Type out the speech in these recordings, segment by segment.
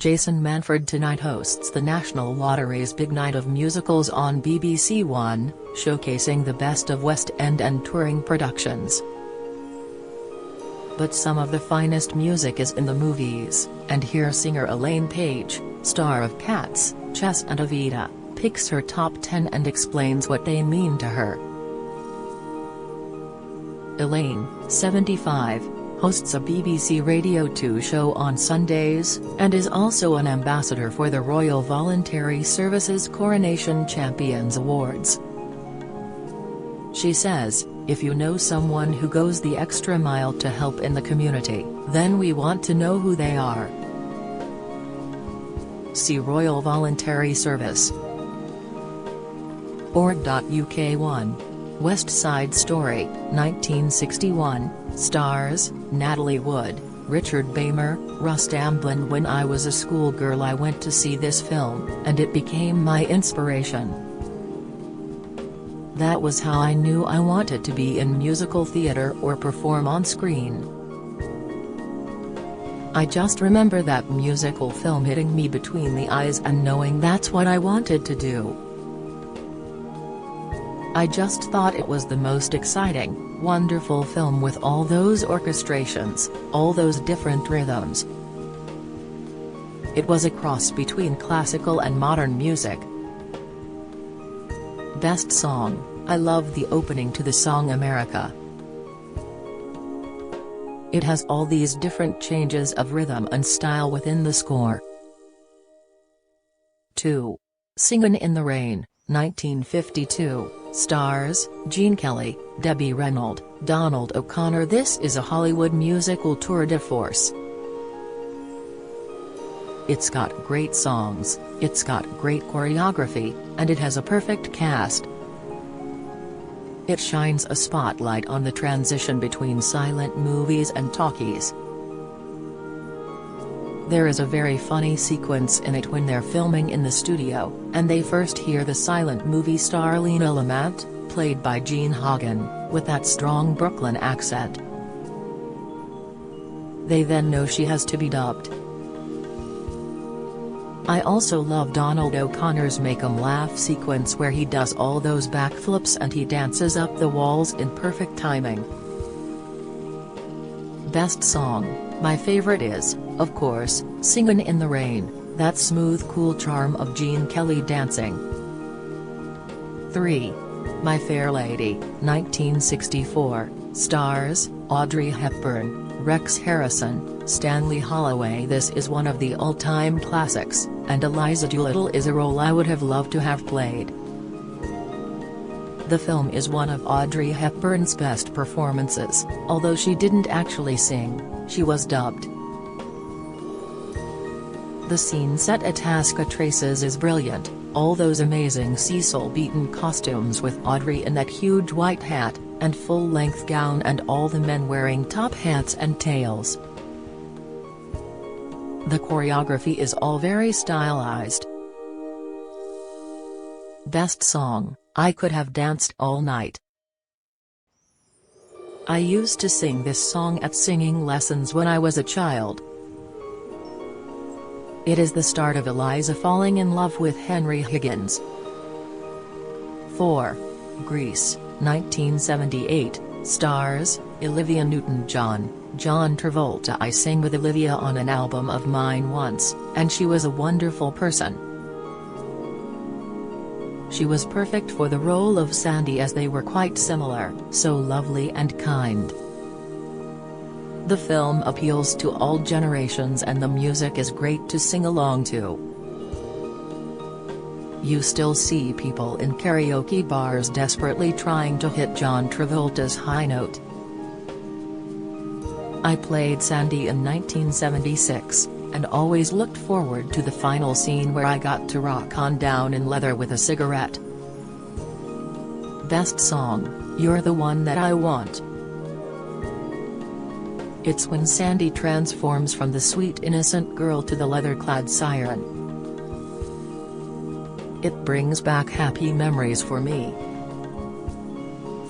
Jason Manford tonight hosts the National Lottery's big night of musicals on BBC One, showcasing the best of West End and touring productions. But some of the finest music is in the movies, and here singer Elaine Paige, star of Cats, Chess and Evita, picks her top 10 and explains what they mean to her. Elaine, 75, hosts a BBC Radio 2 show on Sundays, and is also an ambassador for the Royal Voluntary Service's Coronation Champions Awards. She says, "If you know someone who goes the extra mile to help in the community, then we want to know who they are." See Royal Voluntary Service. org.uk 1. West Side Story, 1961, stars, Natalie Wood, Richard Beymer, Russ Tamblyn. When I was a schoolgirl I went to see this film, and it became my inspiration. That was how I knew I wanted to be in musical theatre or perform on screen. I just remember that musical film hitting me between the eyes and knowing that's what I wanted to do. I just thought it was the most exciting, wonderful film with all those orchestrations, all those different rhythms. It was a cross between classical and modern music. Best song, I love the opening to the song America. It has all these different changes of rhythm and style within the score. 2. Singin' in the Rain, 1952, stars, Gene Kelly, Debbie Reynolds, Donald O'Connor. This is a Hollywood musical tour de force. It's got great songs, it's got great choreography, and it has a perfect cast. It shines a spotlight on the transition between silent movies and talkies. There is a very funny sequence in it when they're filming in the studio, and they first hear the silent movie star Lena Lamont, played by Jean Hagen, with that strong Brooklyn accent. They then know she has to be dubbed. I also love Donald O'Connor's Make 'em Laugh sequence where he does all those backflips and he dances up the walls in perfect timing. Best song, my favorite is, of course, Singin' in the Rain, that smooth cool charm of Gene Kelly dancing. 3. My Fair Lady, 1964, stars, Audrey Hepburn, Rex Harrison, Stanley Holloway. This is one of the all-time classics, and Eliza Doolittle is a role I would have loved to have played. The film is one of Audrey Hepburn's best performances, although she didn't actually sing, she was dubbed. The scene set at Tasca Traces is brilliant, all those amazing Cecil Beaton costumes with Audrey in that huge white hat, and full-length gown, and all the men wearing top hats and tails. The choreography is all very stylized. Best song, I Could Have Danced All Night. I used to sing this song at singing lessons when I was a child. It is the start of Eliza falling in love with Henry Higgins. 4. Grease, 1978, stars, Olivia Newton-John, John Travolta. I sang with Olivia on an album of mine once, and she was a wonderful person. She was perfect for the role of Sandy as they were quite similar, so lovely and kind. The film appeals to all generations and the music is great to sing along to. You still see people in karaoke bars desperately trying to hit John Travolta's high note. I played Sandy in 1976, and always looked forward to the final scene where I got to rock on down in leather with a cigarette. Best song, You're the One That I Want. It's when Sandy transforms from the sweet innocent girl to the leather-clad siren. It brings back happy memories for me.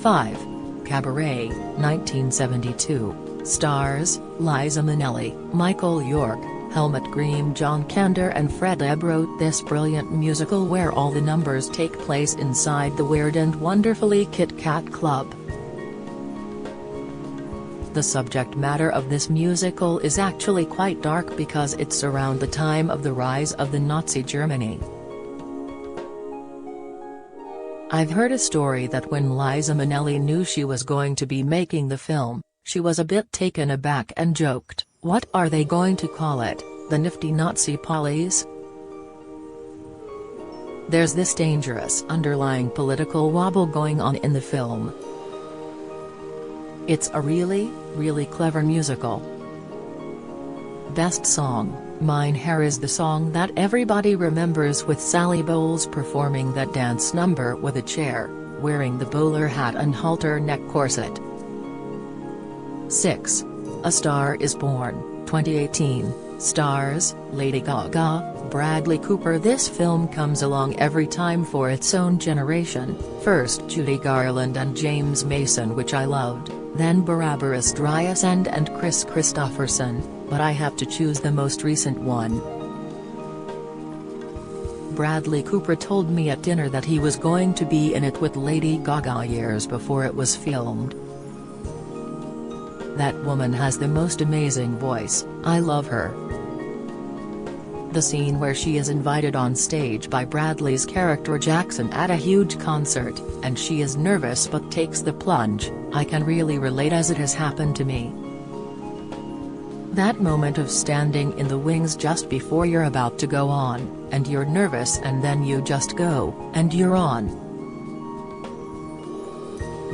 5. Cabaret, 1972, stars, Liza Minnelli, Michael York, Helmut Green, John Kander and Fred Ebb wrote this brilliant musical where all the numbers take place inside the Weird and Wonderfully Kit Kat Club. The subject matter of this musical is actually quite dark because it's around the time of the rise of the Nazi Germany. I've heard a story that when Liza Minnelli knew she was going to be making the film, she was a bit taken aback and joked, "What are they going to call it, the nifty Nazi Pollies?" There's this dangerous underlying political wobble going on in the film. It's a really, really clever musical. Best Song, Mine Hair is the song that everybody remembers, with Sally Bowles performing that dance number with a chair, wearing the bowler hat and halter neck corset. 6. A Star is Born, 2018, stars Lady Gaga, Bradley Cooper. This film comes along every time for its own generation, first Judy Garland and James Mason, which I loved, then Barbara Streisand and Chris Christopherson, but I have to choose the most recent one. Bradley Cooper told me at dinner that he was going to be in it with Lady Gaga years before it was filmed. That woman has the most amazing voice, I love her. The scene where she is invited on stage by Bradley's character Jackson at a huge concert, and she is nervous but takes the plunge, I can really relate as it has happened to me. That moment of standing in the wings just before you're about to go on, and you're nervous and then you just go, and you're on.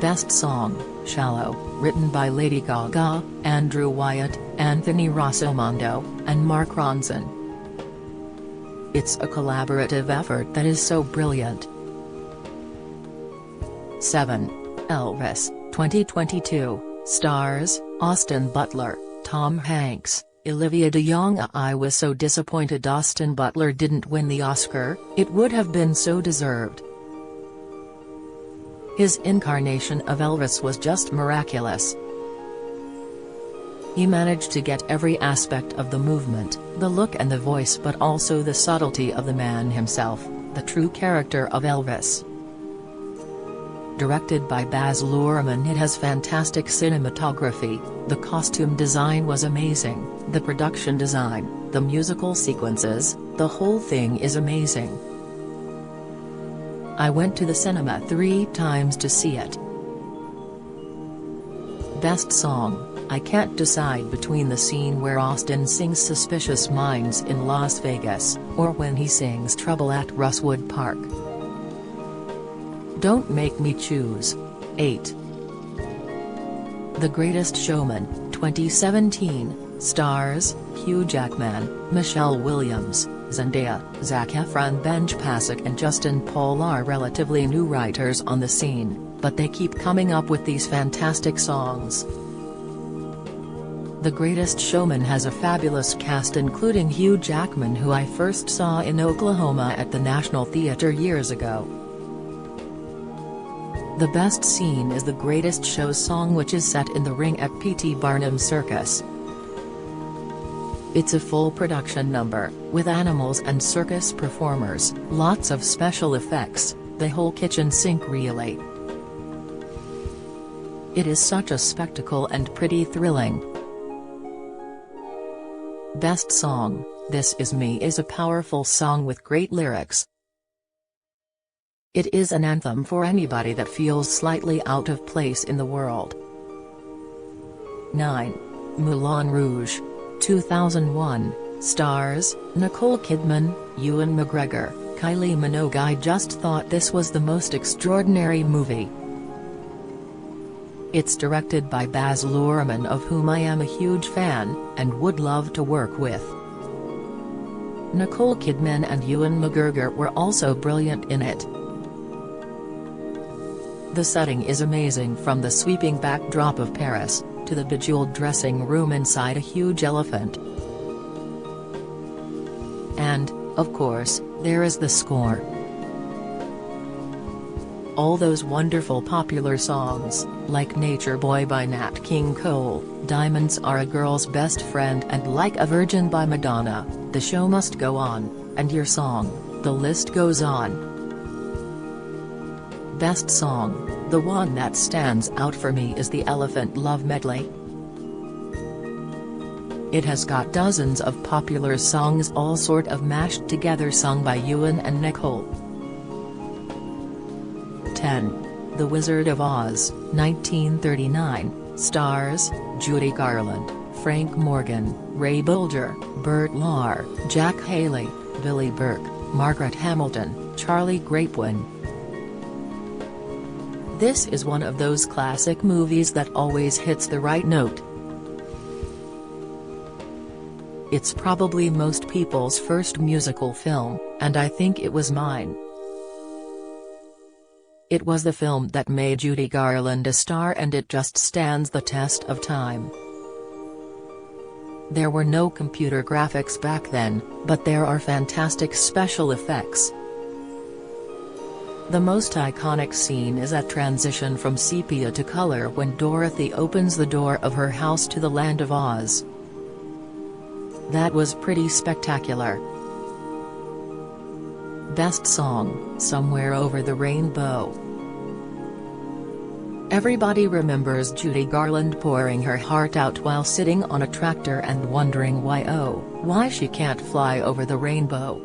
Best Song, Shallow, written by Lady Gaga, Andrew Wyatt, Anthony Rossomondo, and Mark Ronson. It's a collaborative effort that is so brilliant. 7. Elvis, 2022, stars Austin Butler, Tom Hanks, Olivia de Jong. I was so disappointed Austin Butler didn't win the Oscar, it would have been so deserved. His incarnation of Elvis was just miraculous. He managed to get every aspect of the movement, the look and the voice, but also the subtlety of the man himself, the true character of Elvis. Directed by Baz Luhrmann, it has fantastic cinematography, the costume design was amazing, the production design, the musical sequences, the whole thing is amazing. I went to the cinema 3 times to see it. Best Song, I can't decide between the scene where Austin sings Suspicious Minds in Las Vegas, or when he sings Trouble at Rosewood Park. Don't make me choose. 8. The Greatest Showman, 2017, stars Hugh Jackman, Michelle Williams, Zendaya, Zac Efron. Ben Pasek and Justin Paul are relatively new writers on the scene, but they keep coming up with these fantastic songs. The Greatest Showman has a fabulous cast including Hugh Jackman, who I first saw in Oklahoma at the National Theatre years ago. The best scene is the Greatest Show's song, which is set in the ring at P.T. Barnum's circus. It's a full production number, with animals and circus performers, lots of special effects, the whole kitchen sink really. It is such a spectacle and pretty thrilling. Best Song, This Is Me is a powerful song with great lyrics. It is an anthem for anybody that feels slightly out of place in the world. 9. Moulin Rouge, 2001, stars Nicole Kidman, Ewan McGregor, Kylie Minogue. I just thought this was the most extraordinary movie. It's directed by Baz Luhrmann, of whom I am a huge fan, and would love to work with. Nicole Kidman and Ewan McGregor were also brilliant in it. The setting is amazing, from the sweeping backdrop of Paris, to the bejeweled dressing room inside a huge elephant. And, of course, there is the score. All those wonderful popular songs, like Nature Boy by Nat King Cole, Diamonds Are a Girl's Best Friend and Like a Virgin by Madonna, The Show Must Go On, and Your Song, the list goes on. Best Song, the one that stands out for me is the Elephant Love Medley. It has got dozens of popular songs all sort of mashed together sung by Ewan and Nicole. 10. The Wizard of Oz, 1939, stars, Judy Garland, Frank Morgan, Ray Bolger, Burt Lahr, Jack Haley, Billy Burke, Margaret Hamilton, Charlie Grapewin. This is one of those classic movies that always hits the right note. It's probably most people's first musical film, and I think it was mine. It was the film that made Judy Garland a star, and it just stands the test of time. There were no computer graphics back then, but there are fantastic special effects. The most iconic scene is that transition from sepia to color when Dorothy opens the door of her house to the Land of Oz. That was pretty spectacular. Best Song, Somewhere Over the Rainbow. Everybody remembers Judy Garland pouring her heart out while sitting on a tractor and wondering why she can't fly over the rainbow.